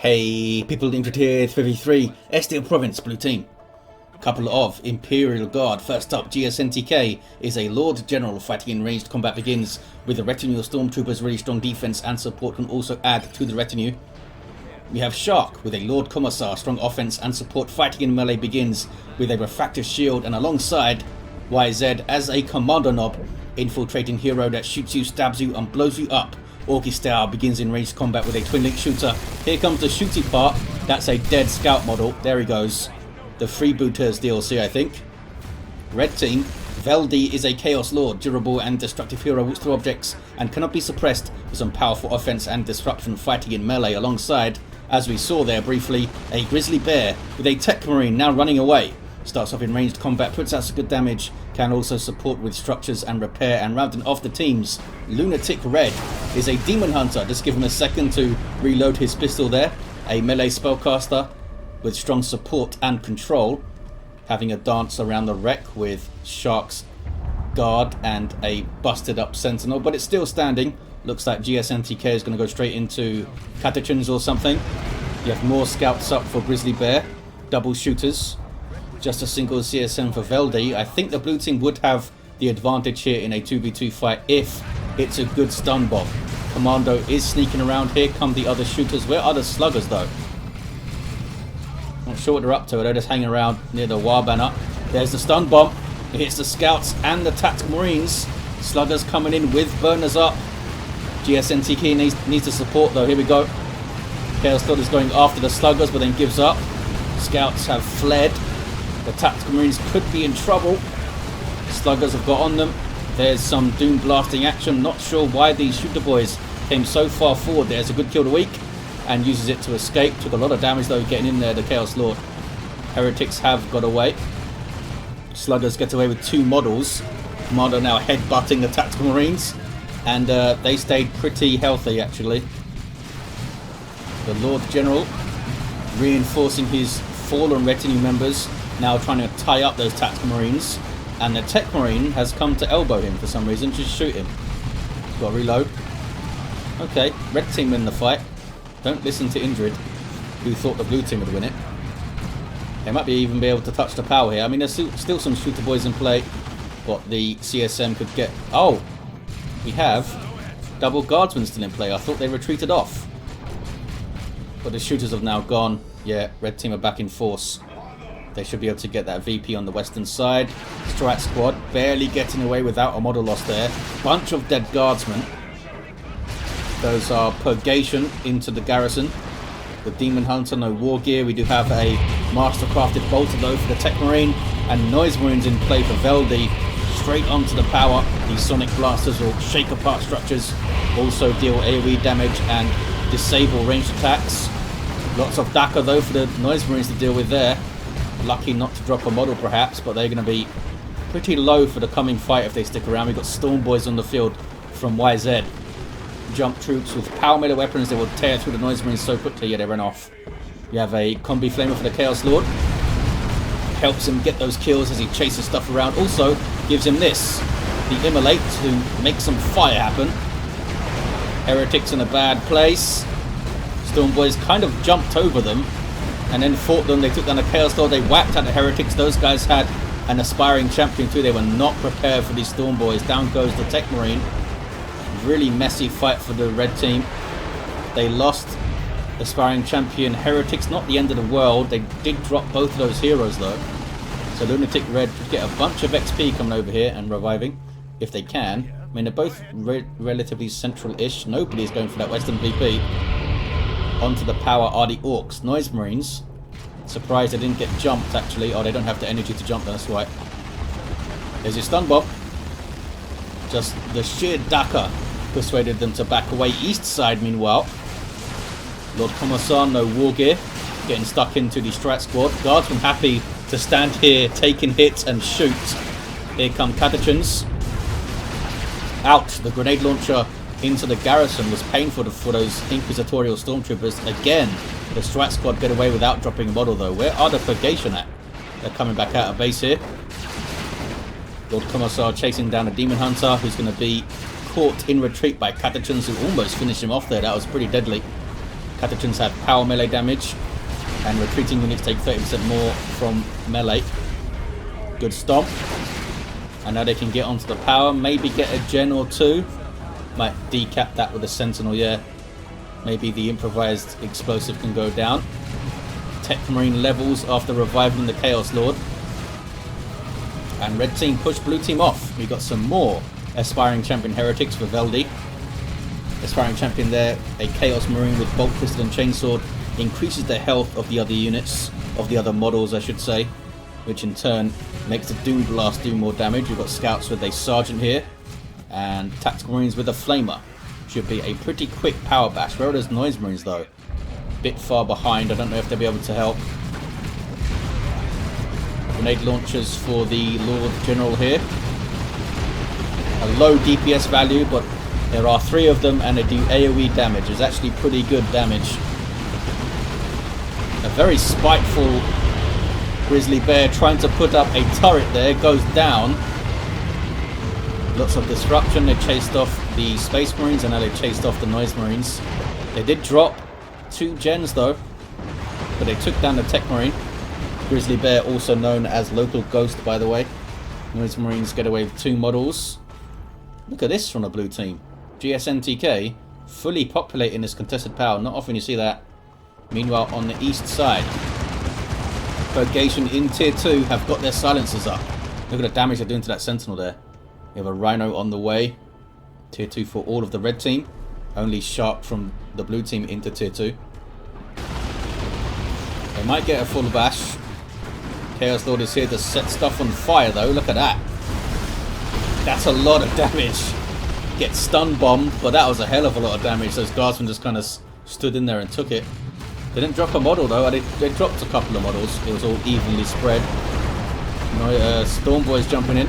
Hey, people injured here, 33, Estial Province, blue team. Couple of Imperial Guard. First up, gSntK is a Lord General. Fighting in ranged combat begins with a retinue of Stormtroopers. Really strong defense and support can also add to the retinue. We have Shark with a Lord Commissar. Strong offense and support. Fighting in melee begins with a refractive shield, and alongside YZ as a Kommando Nob, infiltrating hero that shoots you, stabs you and blows you up. Orky style begins in ranged combat with a twin link shooter. Here comes the shooty part. That's a dead scout model. There he goes. The Freebooters DLC, I think. Red team, Veldi is a Chaos Lord, durable and destructive hero, walks through objects and cannot be suppressed with some powerful offense and disruption, fighting in melee alongside, as we saw there briefly, a GrizzlyBear with a Techmarine now running away. Starts off in ranged combat, puts out some good damage, can also support with structures and repair, and rounding off the teams, LunaticRed is a Daemonhunter. Just give him a second to reload his pistol there. A melee spellcaster with strong support and control, having a dance around the wreck with Shark's guard and a busted up sentinel, but it's still standing. Looks like gSntK is going to go straight into Catechins or something. You have more scouts up for GrizzlyBear, double shooters. Just a single CSM for Veldi. I think the blue team would have the advantage here in a 2v2 fight if it's a good stun bomb. Commando is sneaking around. Here come the other shooters. Where are the sluggers though? Not sure what they're up to. They're just hanging around near the war banner. There's the stun bomb. It hits the scouts and the Techmarines. Sluggers coming in with burners up. gSntK needs to support though. Here we go. Chaos Lord is going after the sluggers but then gives up. Scouts have fled. The Techmarines could be in trouble. Sluggers have got on them. There's some doom blasting action. Not sure why these shooter boys came so far forward. There's a good kill to weak and uses it to escape. Took a lot of damage though getting in there, the Chaos Lord. Heretics have got away. Sluggers get away with two models. Commando now headbutting the Techmarines, and they stayed pretty healthy actually. The Lord General reinforcing his fallen retinue members, now trying to tie up those Techmarines, and the Techmarine has come to elbow him for some reason. Just shoot him. Got to reload. Okay, red team win the fight. Don't listen to Indrid, who thought the blue team would win it. They might even be able to touch the power here. I mean, there's still some shooter boys in play, but the CSM could get... Oh, we have double guardsmen still in play. I thought they retreated off, but the shooters have now gone. Yeah, red team are back in force. They should be able to get that VP on the western side. Strat squad barely getting away without a model loss there. Bunch of dead guardsmen. Those are purgation into the garrison. The Daemonhunter, no war gear. We do have a mastercrafted bolter though for the Techmarine, and noise marines in play for Veldi. Straight onto the power. These sonic blasters will shake apart structures, also deal AoE damage and disable ranged attacks. Lots of DACA though for the noise marines to deal with there. Lucky not to drop a model perhaps, but they're going to be pretty low for the coming fight if they stick around. We've got Storm Boys on the field from YZ. Jump troops with power melee weapons. They will tear through the noise marines so quickly. Yeah, they run off. You have a combi flamer for the Chaos Lord. Helps him get those kills as he chases stuff around. Also gives him this, the Immolate, to make some fire happen. Heretics in a bad place. Storm Boys kind of jumped over them and then fought them. They took down the Chaos Lord. They whacked out the Heretics. Those guys had an aspiring champion too. They were not prepared for these Storm Boys. Down goes the Techmarine. Really messy fight for the red team. They lost aspiring champion Heretics. Not the end of the world. They did drop both of those heroes though. So LunaticRed could get a bunch of XP coming over here and reviving if they can. I mean, they're both relatively central-ish. Nobody's going for that western VP. Onto the power are the Orks. Noise Marines. Surprised they didn't get jumped actually. Oh, they don't have the energy to jump, that's right. There's your stun bomb. Just the sheer DACA persuaded them to back away. East side meanwhile. Lord Commissar, no war gear. Getting stuck into the strat squad. Guardsmen happy to stand here, taking hits and shoot. Here come Catechins. Out. The grenade launcher into the garrison was painful for those Inquisitorial Stormtroopers. Again, the strat squad get away without dropping a model though. Where are the purgation at? They're coming back out of base here. Lord Commissar chasing down a Daemonhunter who's going to be caught in retreat by Catechins, who almost finished him off there. That was pretty deadly. Catechins have power melee damage, and retreating units take 30% more from melee. Good stomp. And now they can get onto the power, maybe get a gen or two. Might decap that with a sentinel, yeah. Maybe the improvised explosive can go down. Techmarine levels after reviving the Chaos Lord. And red team push blue team off. We got some more aspiring champion heretics for Veldi. Aspiring champion there, a Chaos Marine with bolt pistol and chainsword, increases the health of the other units, of the other models I should say, which in turn makes the Doom Blast do more damage. We've got scouts with a sergeant here, and tactical marines with a flamer. Should be a pretty quick power bash. Where are those noise marines though? Bit far behind, I don't know if they'll be able to help. Grenade launchers for the Lord General here. A low DPS value, but there are 3 of them and they do AoE damage. It's actually pretty good damage. A very spiteful GrizzlyBear trying to put up a turret there, goes down. Lots of disruption. They chased off the Space Marines and now they chased off the Noise Marines. They did drop 2 gens though, but they took down the Techmarine. GrizzlyBear, also known as Local Ghost by the way. Noise Marines get away with 2 models. Look at this from the blue team. gSntK fully populating this contested power. Not often you see that. Meanwhile on the east side, Purgation in tier 2 have got their silencers up. Look at the damage they're doing to that sentinel there. We have a Rhino on the way. Tier 2 for all of the red team. Only Shark from the blue team into tier 2. They might get a full bash. Chaos Lord is here to set stuff on fire though. Look at that. That's a lot of damage. Get stun bombed, but that was a hell of a lot of damage. Those guardsmen just kind of stood in there and took it. They didn't drop a model though. They dropped a couple of models. It was all evenly spread. Storm Boys jumping in.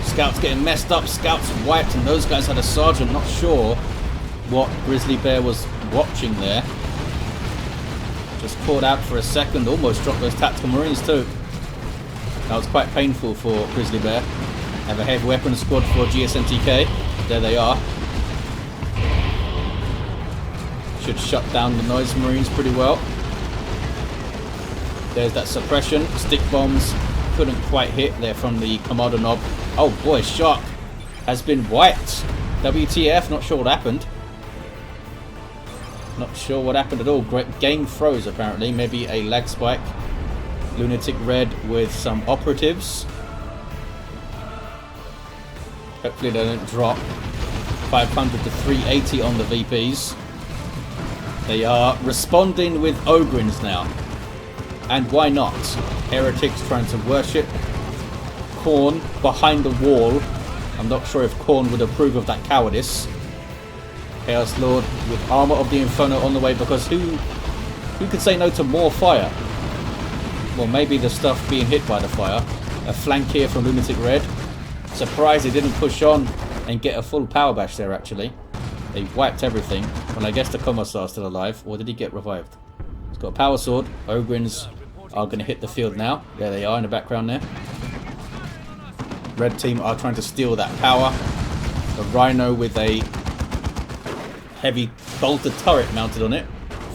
Scouts getting messed up. Scouts wiped, and those guys had a sergeant. Not sure what GrizzlyBear was watching there. Just caught out for a second. Almost dropped those tactical marines too. That was quite painful for GrizzlyBear. Have a heavy weapon squad for gSntK. There they are. Should shut down the Noise Marines pretty well. There's that suppression. Stick bombs couldn't quite hit there from the Kommando Nob. Oh boy, Shark has been wiped. WTF, not sure what happened. Not sure what happened at all. Great game froze apparently. Maybe a lag spike. LunaticRed with some operatives. Hopefully they don't drop. 500 to 380 on the VPs. They are responding with Ogrins now. And why not? Heretics trying to worship. Khorne behind the wall. I'm not sure if Khorne would approve of that cowardice. Chaos Lord with Armor of the Inferno on the way, because who could say no to more fire? Well, maybe the stuff being hit by the fire. A flank here from LunaticRed. Surprised they didn't push on and get a full power bash there actually. They wiped everything. Well, I guess the Commissar is still alive. Or did he get revived? He's got a power sword. Ogrins are going to hit the field now. There they are in the background there. Red team are trying to steal that power. A Rhino with a heavy bolted turret mounted on it.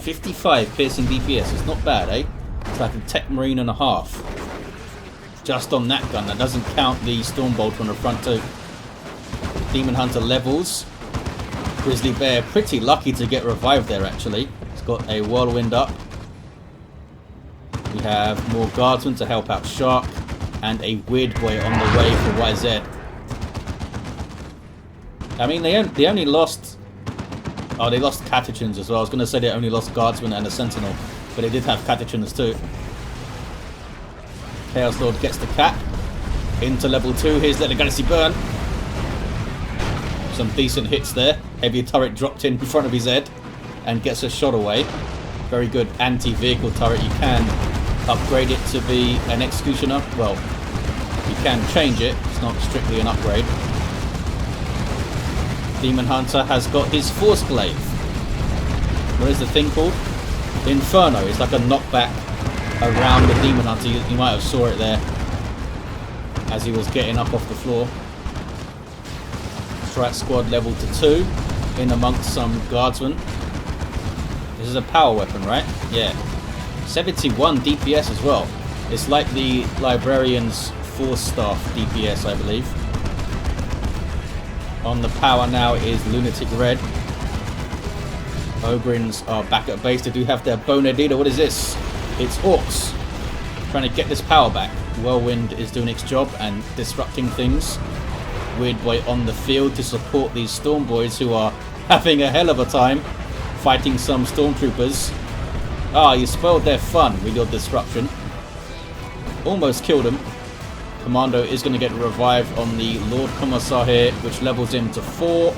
55 piercing DPS. It's not bad, eh? It's like a Techmarine and a half. Just on that gun. That doesn't count the Stormbolt on the front too. Daemonhunter levels. GrizzlyBear pretty lucky to get revived there actually. He's got a whirlwind up. We have more guardsmen to help out Shark. And a weird boy on the way for YZ. I mean, they only lost... Oh, they lost Catechins as well. I was going to say they only lost guardsmen and a sentinel. But they did have Catechins too. Chaos Lord gets the cap. Into level 2. Here's Let the Galaxy Burn. Some decent hits there. Heavy turret dropped in front of his head. And gets a shot away. Very good anti-vehicle turret. You can upgrade it to be an executioner. Well, you can change it. It's not strictly an upgrade. Daemonhunter has got his Force Glaive. What is the thing called? Inferno. It's like a knockback around the Daemonhunter. You might have saw it there as he was getting up off the floor. Strat squad level to 2 in amongst some guardsmen. This is a power weapon, right? Yeah. 71 DPS as well. It's like the Librarian's 4-staff DPS, I believe. On the power now is LunaticRed. Ogrins are back at base. They do have their Boner Dealer. What is this? It's Orks. Trying to get this power back. Whirlwind is doing its job and disrupting things. Weird Boy on the field to support these Storm Boys who are having a hell of a time fighting some Stormtroopers. Ah, you spoiled their fun with your disruption. Almost killed him. Commando is going to get revived on the Lord Commissar here, which levels him to 4.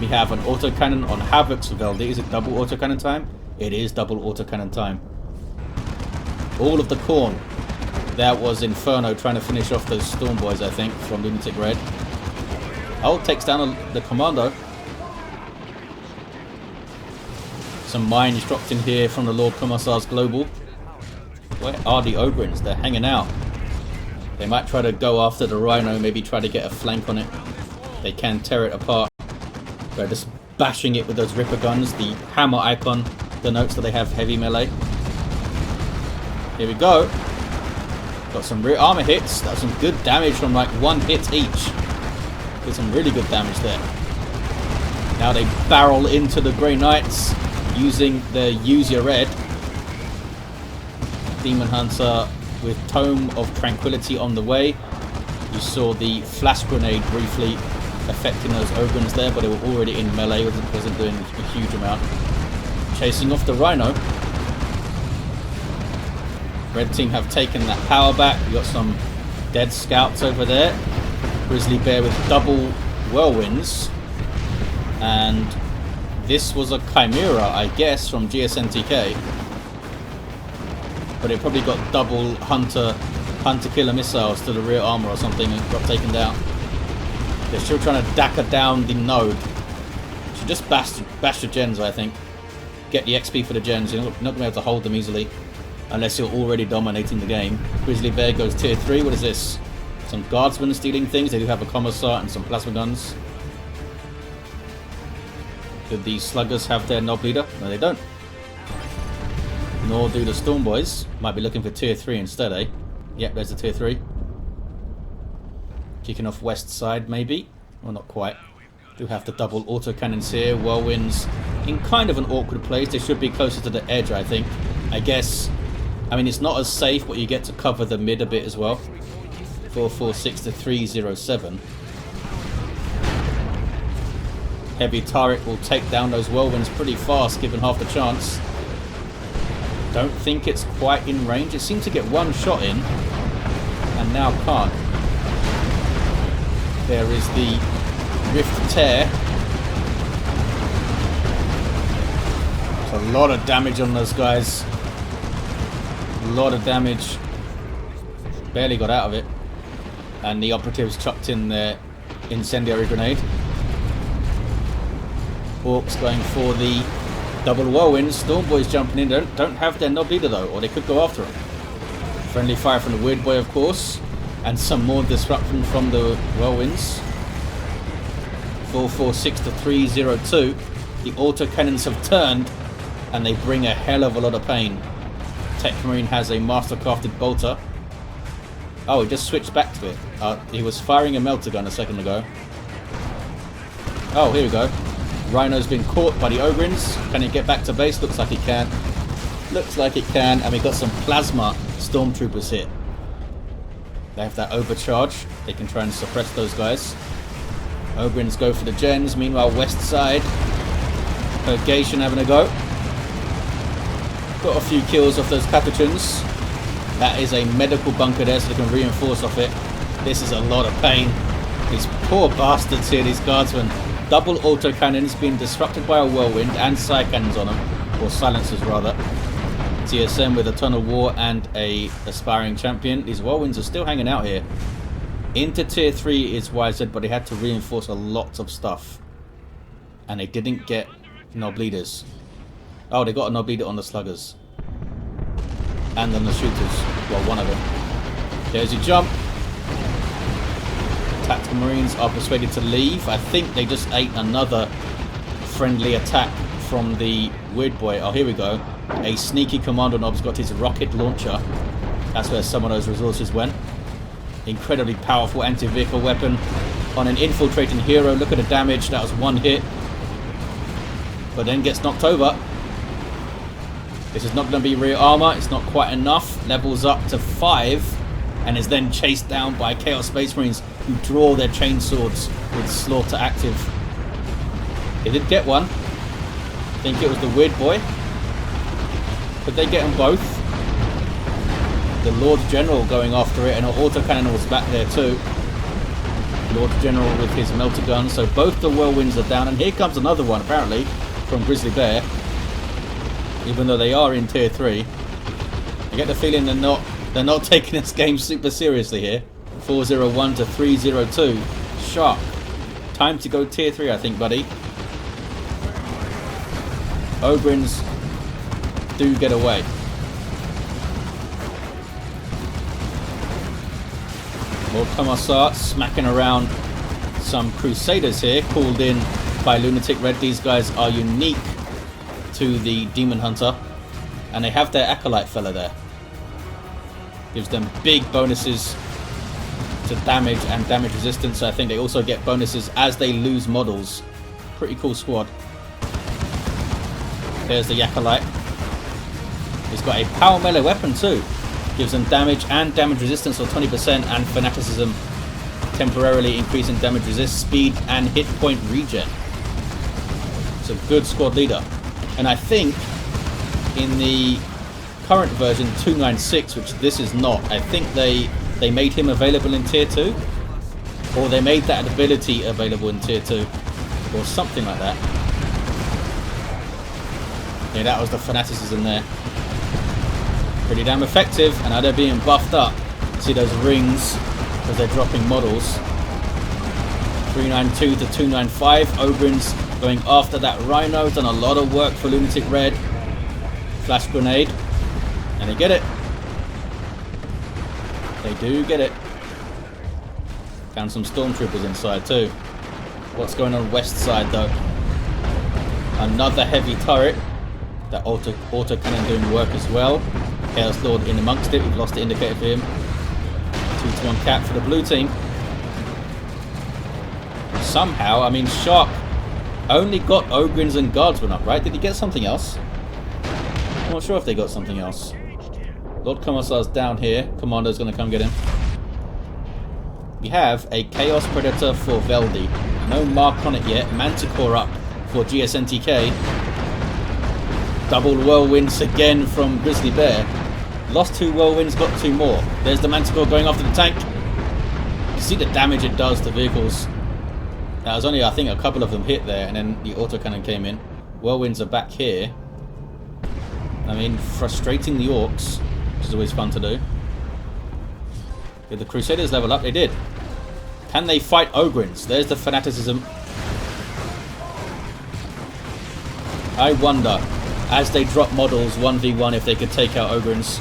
We have an autocannon on Havoc's Veldi. Is it double autocannon time? It is double autocannon time. All of the corn. That was Inferno trying to finish off those Storm Boys, I think, from LunaticRed. Oh, takes down the Commando. Some mines dropped in here from the Lord Commissar's Global. Where are the Ogrins? They're hanging out. They might try to go after the Rhino, maybe try to get a flank on it. They can tear it apart. They're just bashing it with those Ripper guns. The hammer icon denotes that they have heavy melee. Here we go. Got some rear armor hits. That was some good damage from like 1 hit each. Did some really good damage there. Now they barrel into the Grey Knights using the Use Your Red. Daemonhunter with Tome of Tranquility on the way. You saw the flash grenade briefly affecting those Ogrins there, but they were already in melee. Wasn't doing a huge amount. Chasing off the Rhino. Red team have taken that power back. We got some dead scouts over there. GrizzlyBear with double whirlwinds. And this was a Chimera, I guess, from gSntK. But it probably got double Hunter Killer missiles to the rear armor or something and got taken down. They're still trying to Dakka down the node. Should just bash the gens, I think. Get the XP for the gens. You're not going to be able to hold them easily unless you're already dominating the game. GrizzlyBear goes tier 3. What is this? Some guardsmen stealing things. They do have a Commissar and some plasma guns. Do these sluggers have their Nob leader? No, they don't. Nor do the Storm Boys. Might be looking for tier 3 instead, eh? Yep, there's the tier 3. Kicking off west side, maybe. Well, not quite. Do have the double autocannons here. Whirlwinds in kind of an awkward place. They should be closer to the edge, I think. I guess. I mean, it's not as safe, but you get to cover the mid a bit as well. 446 to 307. Heavy turret will take down those whirlwinds pretty fast, given half the chance. Don't think it's quite in range. It seemed to get one shot in, and now can't. There is the Rift Tear. There's a lot of damage on those guys. A lot of damage. Barely got out of it. And the operatives chucked in their incendiary grenade. Orks going for the double whirlwinds. Storm Boys jumping in. Don't have their Nob leader though, or they could go after them. Friendly fire from the Weird Boy, of course. And some more disruption from the whirlwinds. 446 to 302. The autocannons have turned, and they bring a hell of a lot of pain. Techmarine has a mastercrafted bolter. Oh, he just switched back to it. He was firing a melter gun a second ago. Oh, here we go. Rhino's been caught by the Ogrins. Can he get back to base? Looks like he can. Looks like it can. And we've got some plasma stormtroopers here. They have that overcharge. They can try and suppress those guys. Ogrins go for the gens. Meanwhile, west side. Purgation having a go. Got a few kills off those Capuchins. That is a medical bunker there, so they can reinforce off it. This is a lot of pain. These poor bastards here, these guardsmen. Double autocannons being disrupted by a whirlwind and side cannons on them. Or silencers, rather. TSM with a ton of war and a aspiring champion. These whirlwinds are still hanging out here. Into tier 3 is YZ, but they had to reinforce a lot of stuff. And they didn't get Nob leaders. Oh, they got a Nob leader on the sluggers. And on the shooters. Well, one of them. There's your jump. Tactical Marines are persuaded to leave. I think they just ate another friendly attack from the weird boy. Oh, here we go. A sneaky Kommando Nob's got his rocket launcher. That's where some of those resources went. Incredibly powerful anti-vehicle weapon on an infiltrating hero. Look at the damage. That was one hit. But then gets knocked over. This is not going to be rear armor. It's not quite enough. Levels up to 5. And is then chased down by Chaos Space Marines who draw their chainswords with Slaughter active. They did get one. I think it was the weird boy. Could they get them both? The Lord General going after it, and an autocannon was back there too. Lord General with his melter gun. So both the whirlwinds are down, and here comes another one apparently from GrizzlyBear. Even though they are in tier 3, I get the feeling they're not taking this game super seriously here. 401 to 302. Sharp. Time to go tier 3, I think, buddy. Ogrins do get away. Lord Commissar smacking around some Crusaders here, called in by LunaticRed. These guys are unique to the Daemonhunter, and they have their Acolyte fella there. Gives them big bonuses to damage and damage resistance. So I think they also get bonuses as they lose models. Pretty cool squad. There's the Acolyte. He's got a power melee weapon too. Gives them damage and damage resistance for 20%, and fanaticism, temporarily increasing damage resist, speed and hit point regen. It's a good squad leader. And I think in the current version 296, which this is not, I think they made him available in tier 2, or they made that ability available in tier 2, or something like that. Yeah, that was the fanaticism there. Pretty damn effective, and now they're being buffed up. See those rings as they're dropping models. 392 to 295. Ogrins going after that Rhino. Done a lot of work for LunaticRed. Flash grenade. And they get it. They do get it. Found some stormtroopers inside too. What's going on west side though? Another heavy turret. That auto cannon doing work as well. Chaos Lord in amongst it. We've lost the indicator for him. 2-1 cap for the blue team. Somehow, I mean, Shark only got Ogrins and Guardsmen up, right? Did he get something else? I'm not sure if they got something else. Lord Commissar's down here. Commando's going to come get him. We have a Chaos Predator for Veldi. No mark on it yet. Manticore up for gSntK. Double whirlwinds again from GrizzlyBear. Lost 2 whirlwinds, got 2 more. There's the Manticore going after the tank. You see the damage it does to vehicles. That was only, I think, a couple of them hit there, and then the autocannon came in. Whirlwinds are back here. I mean, frustrating the Orks, which is always fun to do. Did the Crusaders level up? They did. Can they fight Ogrins? There's the fanaticism. I wonder, as they drop models 1v1, if they could take out Ogrins.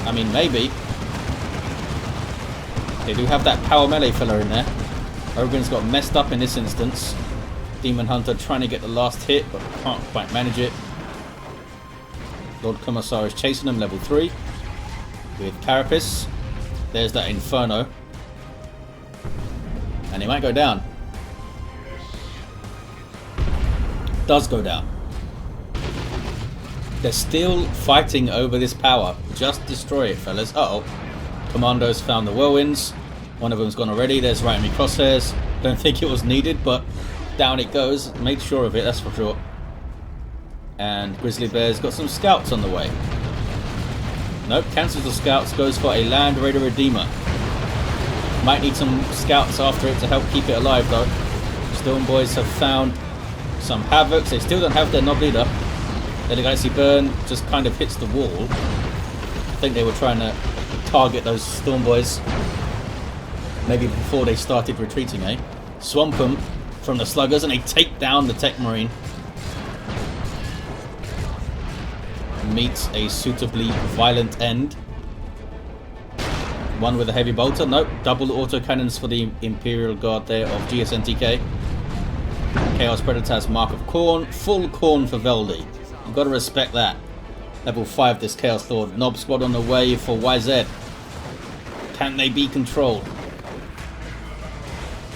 I mean, maybe. They do have that power melee fella in there. Ogrins got messed up in this instance. Daemonhunter trying to get the last hit, but can't quite manage it. Lord Commissar is chasing him, level 3. With Carapace. There's that Inferno. And he might go down. Does go down. They're still fighting over this power. Just destroy it, fellas. Uh-oh. Commando's found the whirlwinds. One of them's gone already. There's right enemy crosshairs. Don't think it was needed, but down it goes. Made sure of it, that's for sure. And GrizzlyBear's got some scouts on the way. Nope, cancels the scouts. Goes for a Land Raider Redeemer. Might need some scouts after it to help keep it alive, though. Storm Boys have found some Havocs. They still don't have their Nob leader. The Legacy Burn just kind of hits the wall. I think they were trying to target those Storm Boys. Maybe before they started retreating, eh? Swamp them from the Sluggers, and they take down the Techmarine. Meets a suitably violent end. One with a heavy bolter. Nope. Double autocannons for the Imperial Guard there of gSntK. Chaos Predator has Mark of Corn. Full Corn for Veldi. You've got to respect that. Level 5 this Chaos Lord. Nob squad on the way for YZ. Can they be controlled?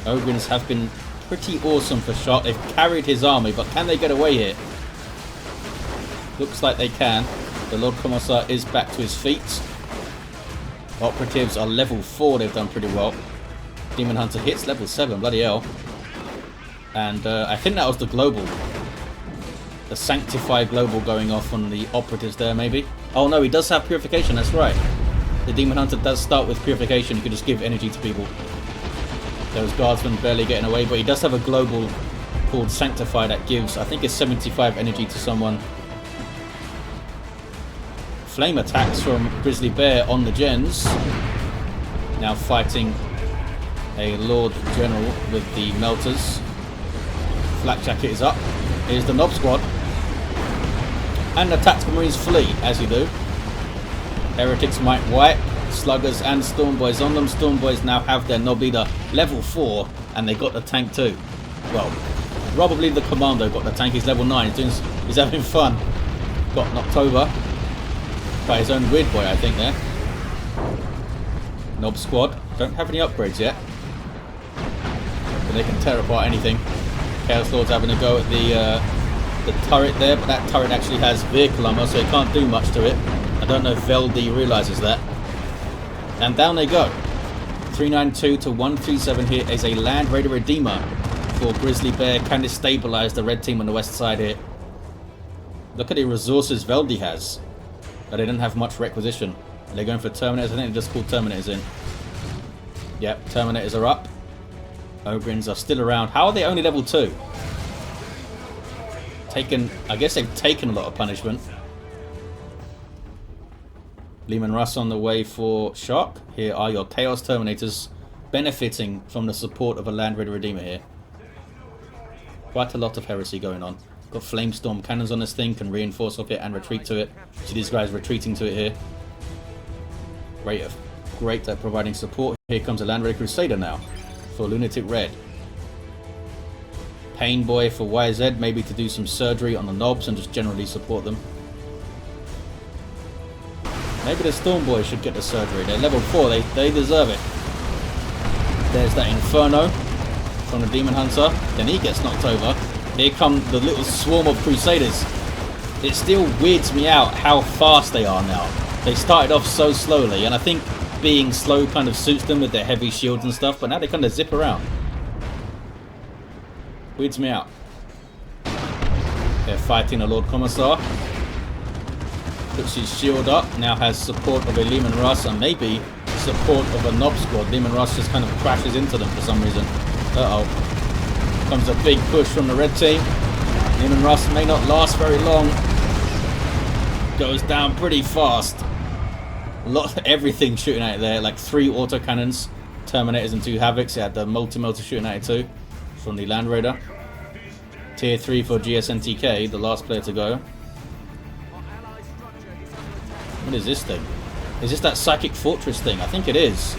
Ogrins have been pretty awesome for Shock. They've carried his army, but can they get away here? Looks like they can. The Lord Commissar is back to his feet. Operatives are level 4. They've done pretty well. Daemonhunter hits level 7. Bloody hell. And I think that was the global. The Sanctified global going off on the operatives there, maybe. Oh no, he does have Purification. That's right. The Daemonhunter does start with Purification. You can just give energy to people. Those guardsmen barely getting away. But he does have a global called Sanctify that gives, I think it's 75 energy to someone. Flame attacks from GrizzlyBear on the gens. Now fighting a Lord General with the Melters. Flak Jacket is up. Here's the Nob squad. And the Tactical Marines flee, as you do. Heretics might wipe. Sluggers and Stormboys on them. Stormboys now have their Nob leader level 4. And they got the tank too. Well, probably the Commando got the tank. He's level 9. He's having fun. Got knocked over by his own weird boy, I think, there. Nob squad. Don't have any upgrades yet. But they can tear apart anything. Chaos Lord's having a go at the turret there, but that turret actually has vehicle armor, so it can't do much to it. I don't know if Veldi realizes that. And down they go. 392 to 137 here is a Land Raider Redeemer for GrizzlyBear. Can this stabilize the red team on the west side here? Look at the resources Veldi has. But they didn't have much requisition. They're going for Terminators. I think they just called Terminators in. Yep, Terminators are up. Ogrins are still around. How are they only level 2? I guess they've taken a lot of punishment. Leman Russ on the way for Shock. Here are your Chaos Terminators benefiting from the support of a Land Raider Redeemer here. Quite a lot of heresy going on. Got Flamestorm cannons on this thing, can reinforce off it and retreat to it. See these guys retreating to it here. Great at providing support. Here comes a Land Raider Crusader now for LunaticRed. Pain Boy for YZ, maybe to do some surgery on the Nobs and just generally support them. Maybe the Storm Boys should get the surgery. They're level 4, they deserve it. There's that Inferno from the Daemonhunter. Then he gets knocked over. Here come the little swarm of Crusaders. It still weirds me out how fast they are now. They started off so slowly, and I think being slow kind of suits them with their heavy shields and stuff, but now they kind of zip around. Weirds me out. They're fighting a Lord Commissar. Puts his shield up, now has support of a Leman Russ and maybe support of a Nob squad. Leman Russ just kind of crashes into them for some reason. Uh-oh. Comes a big push from the red team. Leman Russ may not last very long. Goes down pretty fast. Everything shooting at it there, like 3 autocannons, Terminators and 2 Havocs. It had the multi-melter shooting at it too, from the Land Raider. Tier 3 for gSntK, the last player to go. What is this thing? Is this that Psychic Fortress thing? I think it is.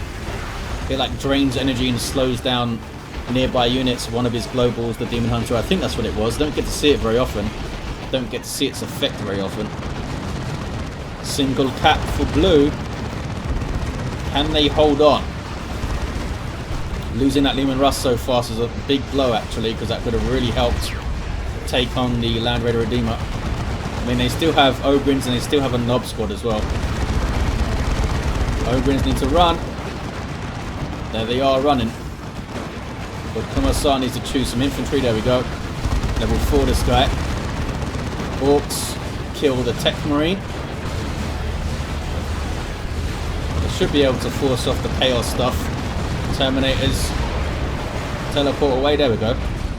It like drains energy and slows down nearby units. One of his globals, the Daemonhunter, I think that's what it was. Don't get to see it very often. Don't get to see its effect very often. Single cap for blue. Can they hold on? Losing that Leman Russ so fast is a big blow actually, because that could have really helped take on the Land Raider Redeemer. I mean, they still have Ogrins and they still have a Nob squad as well. Ogrins need to run. There they are running. But Commissar needs to choose some infantry. There we go. Level 4 this guy. Orks kill the Techmarine. Should be able to force off the chaos stuff. Terminators teleport away. There we go.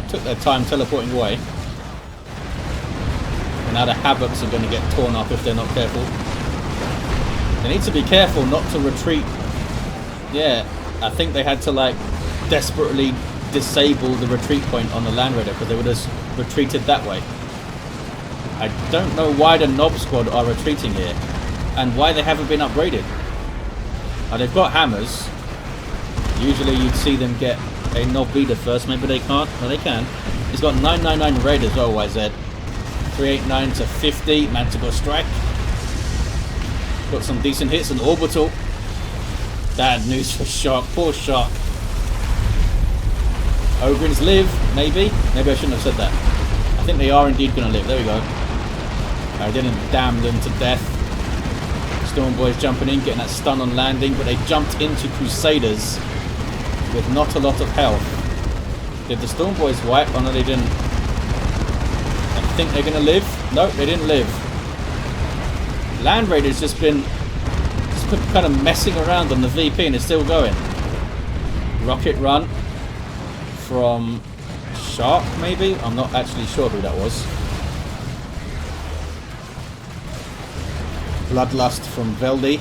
Took their time teleporting away. And now the Havocs are going to get torn up if they're not careful. They need to be careful not to retreat. Yeah, I think they had to like desperately disable the retreat point on the Land Raider because they would have retreated that way. I don't know why the Nob squad are retreating here and why they haven't been upgraded. They've got hammers. Usually you'd see them get a Nob leader first. Maybe they can't. Well, they can. He's got 999 raid as well, YZ. 389 to 50. Manticore strike. Got some decent hits. An orbital. Bad news for Shark. Poor Shark. Ogrins live, maybe. Maybe I shouldn't have said that. I think they are indeed going to live. There we go. I didn't damn them to death. Storm Boys jumping in, getting that stun on landing, but they jumped into Crusaders with not a lot of health. Did the Storm Boys wipe? Oh no, they didn't. I think they're going to live. No, they didn't live. Land Raider's just been kind of messing around on the VP and it's still going. Rocket run from Shark, maybe? I'm not actually sure who that was. Bloodlust from Veldi.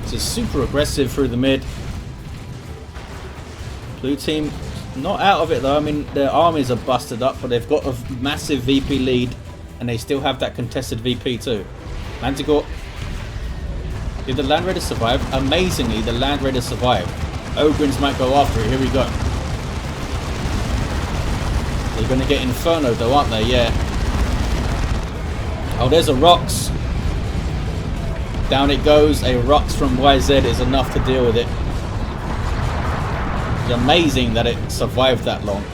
This is super aggressive through the mid. Blue team not out of it though. I mean, their armies are busted up, but they've got a massive VP lead and they still have that contested VP too. Manticore. Did the Land Raider survive? Amazingly, the Land Raider survived. Ogrins might go after it. Here we go. They're going to get Inferno though, aren't they? Yeah. Oh, there's a Rocks. Down it goes. A Rocks from YZ is enough to deal with it. It's amazing that it survived that long.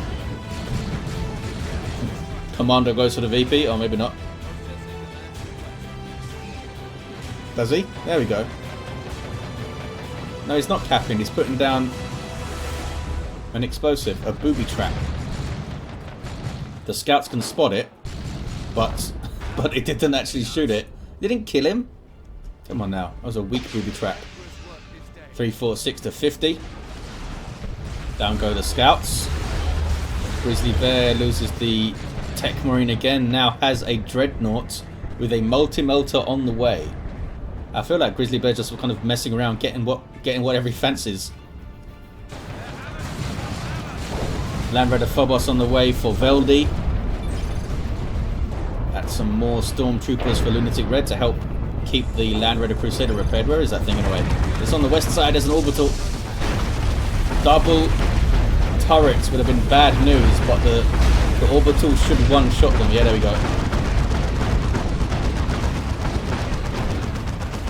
Commando goes for the VP, or maybe not. Does he? There we go. No, he's not capping. He's putting down an explosive, a booby trap. The scouts can spot it, but it didn't actually shoot it. It didn't kill him. Come on now. That was a weak booby trap. 346 to 50. Down go the scouts. GrizzlyBear loses the Techmarine again. Now has a Dreadnought with a multi-melter on the way. I feel like GrizzlyBear just kind of messing around, getting whatever he fancies. Land Raider Phobos on the way for Veldi. That's some more Stormtroopers for LunaticRed to help keep the Land Raider Crusader repaired. Where is that thing anyway? It's on the west side as an orbital. Double turrets would have been bad news, but the orbital should one-shot them. Yeah, there we go.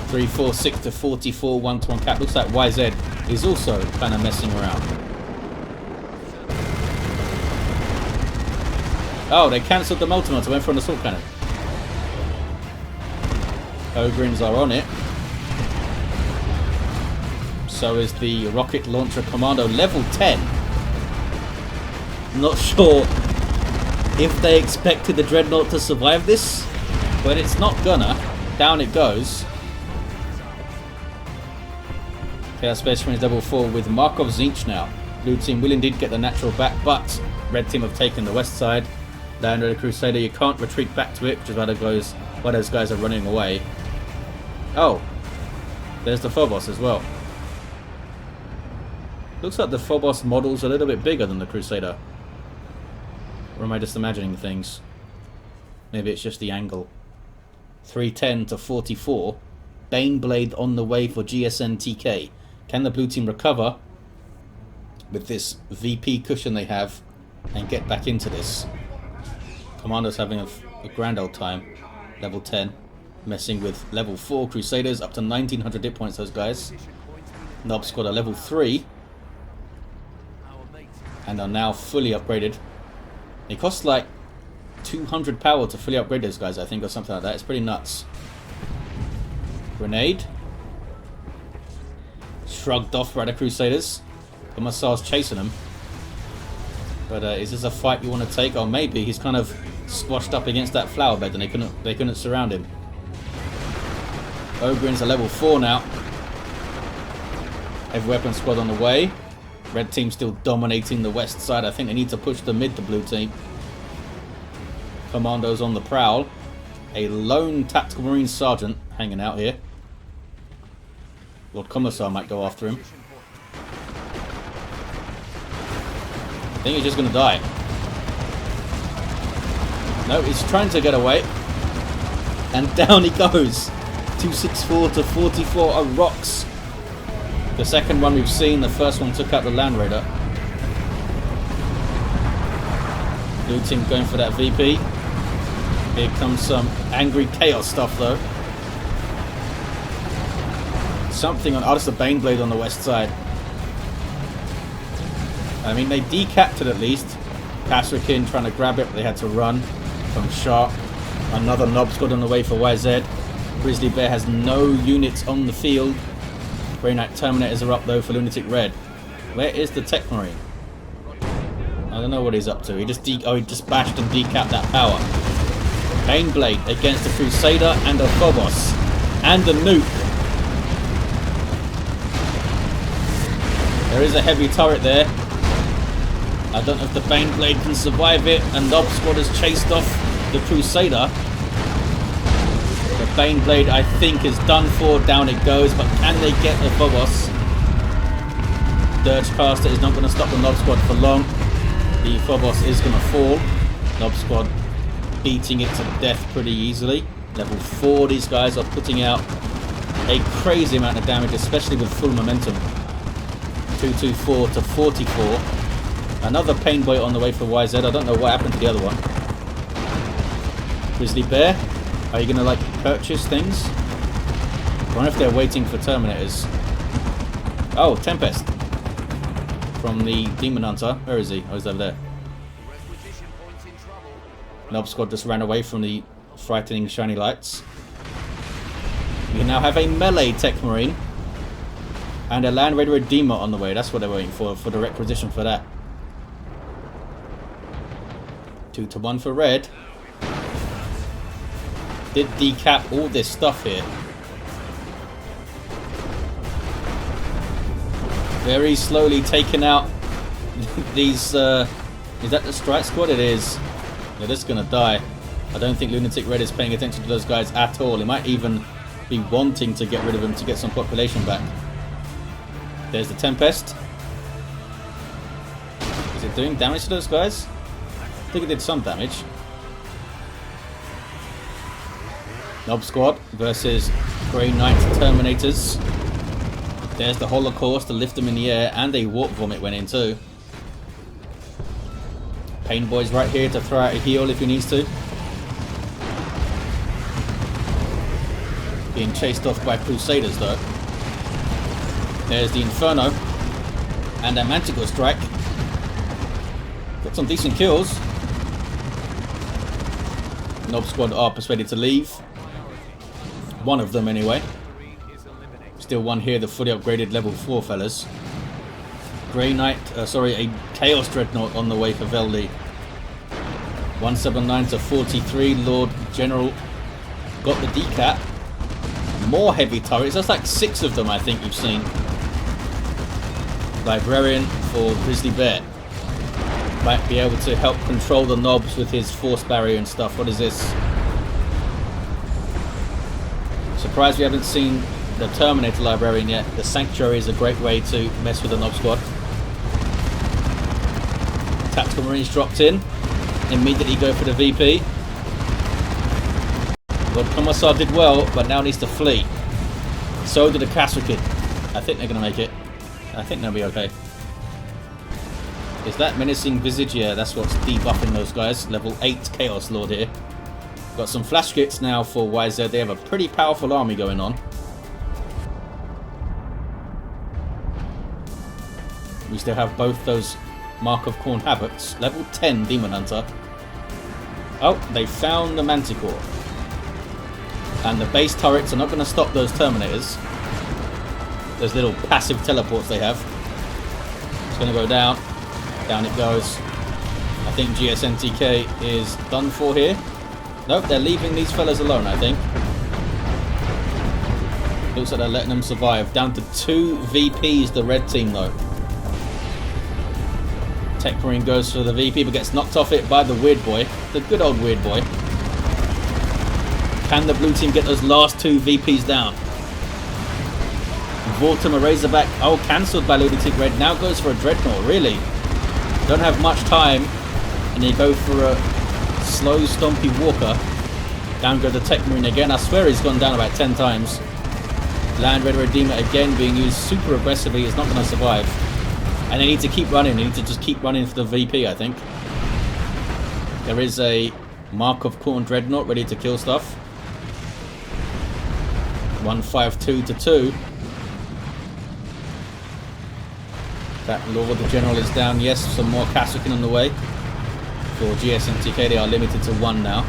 346 to 44, 1-to-1 cap. Looks like YZ is also kind of messing around. Oh, they cancelled the multi-melter, went for an assault cannon. Ogrins are on it. So is the rocket launcher Commando, level 10. Not sure if they expected the Dreadnought to survive this, but it's not gonna. Down it goes. Okay, Space Marines level 4 with Markov Zinch now. Blue team will indeed get the natural back, but red team have taken the west side. Land Raider Crusader, you can't retreat back to it, which is why those guys are running away. Oh, there's the Phobos as well. Looks like the Phobos model's a little bit bigger than the Crusader. Or am I just imagining things? Maybe it's just the angle. 310 to 44. Baneblade on the way for gSntK. Can the blue team recover with this VP cushion they have and get back into this? Commando's having a grand old time. Level 10. Messing with level 4 Crusaders. Up to 1900 hit points, those guys. Nob's got a level 3. And are now fully upgraded. It costs like 200 power to fully upgrade those guys, I think, or something like that. It's pretty nuts. Grenade. Shrugged off by the Crusaders. Commissar's chasing them. But is this a fight you want to take? Or maybe he's kind of squashed up against that flower bed and they couldn't surround him. Ogrin's a level 4 now. Heavy weapon squad on the way. Red team still dominating the west side. I think they need to push the mid, the blue team. Commandos on the prowl. A lone tactical marine sergeant hanging out here. Lord Commissar might go after him. I think he's just going to die. No, he's trying to get away. And down he goes. 264 to 44 are Rocks. The second one we've seen. The first one took out the Land Raider. Blue team going for that VP. Here comes some angry chaos stuff though. Something on... Oh, it's the Baneblade on the west side. I mean, they decapped it at least. Kasrikin trying to grab it, but they had to run from Shark. Another Nob squad on the way for YZ. GrizzlyBear has no units on the field. Grey Knight Terminators are up though for LunaticRed. Where is the Techmarine? I don't know what he's up to. He just he just bashed and decapped that power. Baneblade against the Crusader and the Phobos. And the nuke. There is a heavy turret there. I don't know if the Baneblade can survive it. And Nob squad has chased off the Crusader. The Baneblade, I think, is done for. Down it goes. But can they get the Phobos? Dirge Caster is not going to stop the Nob squad for long. The Phobos is going to fall. Nob squad beating it to death pretty easily. Level 4, these guys are putting out a crazy amount of damage, especially with full momentum. 224 to 44. Another Pain Boy on the way for YZ. I don't know what happened to the other one. GrizzlyBear, are you going to like purchase things? I wonder if they're waiting for Terminators. Oh, Tempest from the Daemonhunter. Where is he? Oh, he's over there. Nob squad just ran away from the frightening shiny lights. We now have a melee Techmarine and a Land Raider Redeemer on the way. That's what they're waiting for the requisition for that. 2 to 1 for red. Did decap all this stuff here. Very slowly taking out these... is that the strike squad? It is. They're just going to die. I don't think LunaticRed is paying attention to those guys at all. He might even be wanting to get rid of them to get some population back. There's the Tempest. Is it doing damage to those guys? I think it did some damage. Nob squad versus Grey Knight Terminators. There's the Holocaust to lift them in the air, and a Warp Vomit went in too. Pain Boy's right here to throw out a heal if he needs to. Being chased off by Crusaders though. There's the Inferno. And a Manticore Strike. Got some decent kills. Nob squad are persuaded to leave. One of them anyway. Still one here, the fully upgraded level 4 fellas. Grey Knight, a Chaos Dreadnought on the way for Veldi. 179 to 43, Lord General got the decap. More heavy turrets, that's like 6 of them I think you've seen. Librarian for GrizzlyBear. Might be able to help control the Nobs with his force barrier and stuff. What is this? Surprised we haven't seen the Terminator Librarian yet. The Sanctuary is a great way to mess with the Nob squad. Tactical Marines dropped in. Immediately go for the VP. Lord Commissar did well, but now needs to flee. So did the Kasrikin. I think they're going to make it. I think they'll be okay. Is that Menacing Visage? Yeah, that's what's debuffing those guys. Level 8 Chaos Lord here. Got some flash kits now for YZ. They have a pretty powerful army going on. We still have both those Mark of Khorne Habits. Level 10 Daemonhunter. Oh, they found the Manticore. And the base turrets are not going to stop those Terminators. Those little passive teleports they have. It's going to go down. Down it goes. I think gSntK is done for here. Nope, they're leaving these fellas alone, I think. Looks like they're letting them survive. Down to 2 VPs, the red team, though. Techmarine goes for the VP, but gets knocked off it by the Weird Boy. The good old Weird Boy. Can the blue team get those last 2 VPs down? Vortum, a Razorback. Oh, cancelled by LunaticRed. Now goes for a Dreadnought, really? Don't have much time. And they go for a slow, stompy Walker. Down go the Techmarine again. I swear he's gone down about 10 times. Land Raider Redeemer again being used super aggressively. Is not going to survive. And they need to keep running. They need to just keep running for the VP, I think. There is a Mark of Khorne Dreadnought ready to kill stuff. 152-2. That Lord the General is down. Yes, some more Kasrkin on the way. For gSntK, they are limited to 1 now.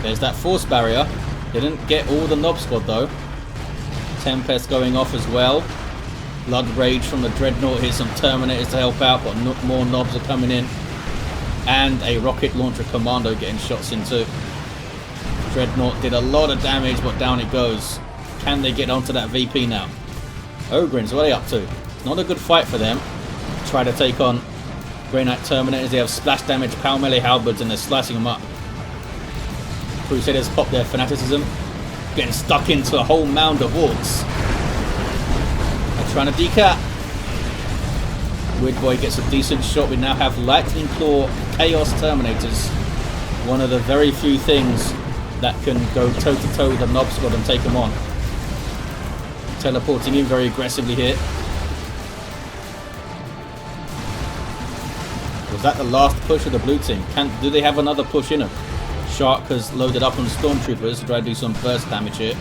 There's that force barrier. Didn't get all the Nob squad though. Tempest going off as well. Blood Rage from the Dreadnought. Here's some Terminators to help out, but more Nobs are coming in. And a rocket launcher Commando getting shots into. Dreadnought did a lot of damage, but down it goes. Can they get onto that VP now? Ogrins, what are they up to? Not a good fight for them. Try to take on Grey Knight Terminators. They have splash damage, power melee halberds, and they're slicing them up. Crusaders pop their fanaticism. Getting stuck into a whole mound of Orks. They're trying to decap. Weird Boy gets a decent shot. We now have Lightning Claw Chaos Terminators. One of the very few things that can go toe-to-toe with the Nob squad and take them on. Teleporting in very aggressively here. Was that the last push of the blue team? Do they have another push in them? Shark has loaded up on Stormtroopers to try to do some burst damage here.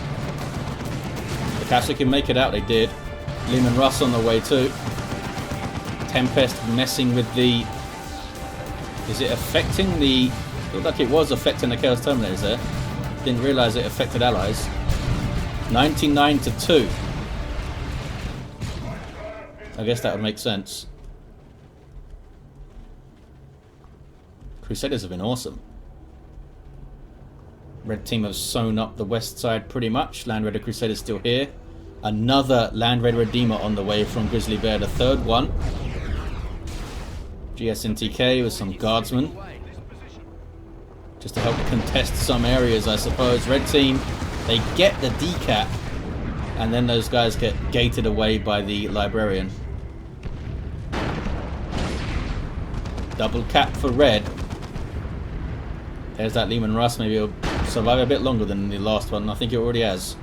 The Kasrkin can make it out, they did. Leman Russ on the way too. Tempest messing with the... Is it affecting the... Looked like it was affecting the Chaos Terminators there. Didn't realise it affected allies. 99-2. I guess that would make sense. Crusaders have been awesome. Red team have sewn up the west side pretty much. Land Raider Crusaders still here. Another Land Raider Redeemer on the way from GrizzlyBear, the third one. gSntK with some guardsmen. Just to help contest some areas, I suppose. Red team, they get the decap. And then those guys get gated away by the Librarian. Double cap for red. There's that Leman Russ. Maybe he'll survive a bit longer than the last one. I think it already has.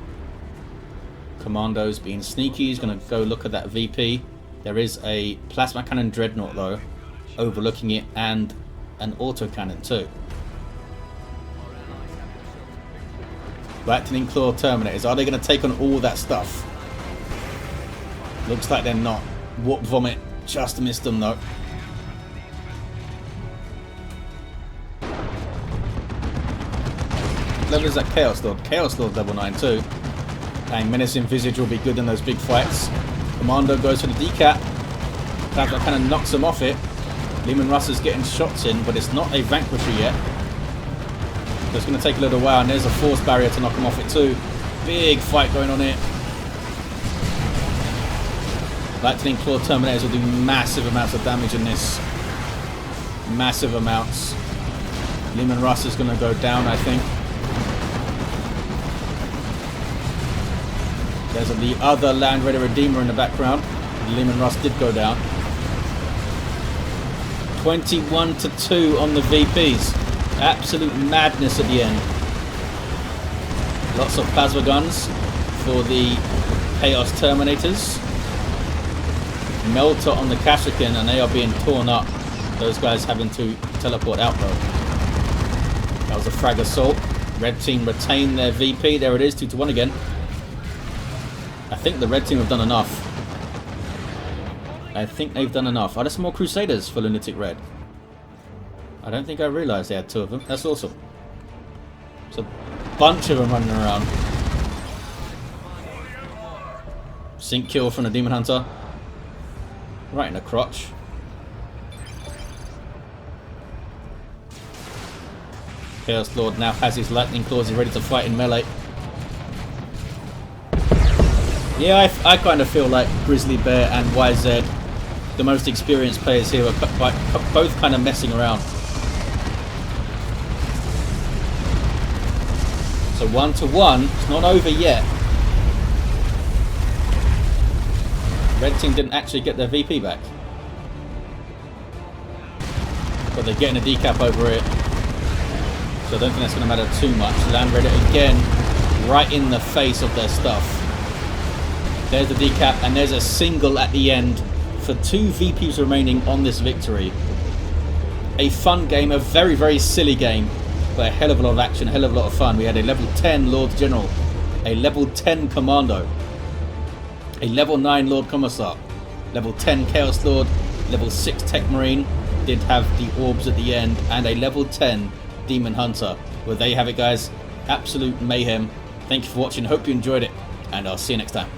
Commando's being sneaky. He's going to go look at that VP. There is a Plasma Cannon Dreadnought though, overlooking it, and an autocannon too. Lightning Claw Terminators. Are they going to take on all that stuff? Looks like they're not. Warp Vomit just missed them though. Level is that Chaos Lord. Chaos Lord level 9 too. And Menacing Visage will be good in those big fights. Commando goes for the decap. That kind of knocks him off it. Leman Russ is getting shots in, but it's not a Vanquisher yet. So it's going to take a little while, and there's a force barrier to knock him off it too. Big fight going on here. Lightning Claw Terminators will do massive amounts of damage in this. Massive amounts. Leman Russ is going to go down, I think. There's the other Land Raider Redeemer in the background. Leman Russ did go down. 21-2 on the VPs. Absolute madness at the end. Lots of plasma guns for the Chaos Terminators. Melter on the Kasrkin, and they are being torn up. Those guys having to teleport out though. That was a frag assault. Red team retain their VP. There it is, 2-1 again. I think the red team have done enough. I think they've done enough. Are there some more Crusaders for LunaticRed? I don't think I realised they had 2 of them. That's awesome. There's a bunch of them running around. Sync kill from the Daemonhunter. Right in the crotch. Chaos Lord now has his Lightning Claws. He's ready to fight in melee. Yeah, I kind of feel like GrizzlyBear and YZ, the most experienced players here, are both kind of messing around. So 1-1, it's not over yet. Red team didn't actually get their VP back. But they're getting a decap over it. So I don't think that's going to matter too much. Land Raider again, right in the face of their stuff. There's the decap, and there's a single at the end for 2 VPs remaining on this victory. a fun game, a very, very silly game, but a hell of a lot of action, a hell of a lot of fun. We had a level 10 Lord General, a level 10 Commando, a level 9 Lord Commissar, level 10 Chaos Lord, level 6 Techmarine, did have the orbs at the end, and a level 10 Daemonhunter. Well, there you have it, guys. Absolute mayhem. Thank you for watching. Hope you enjoyed it, and I'll see you next time.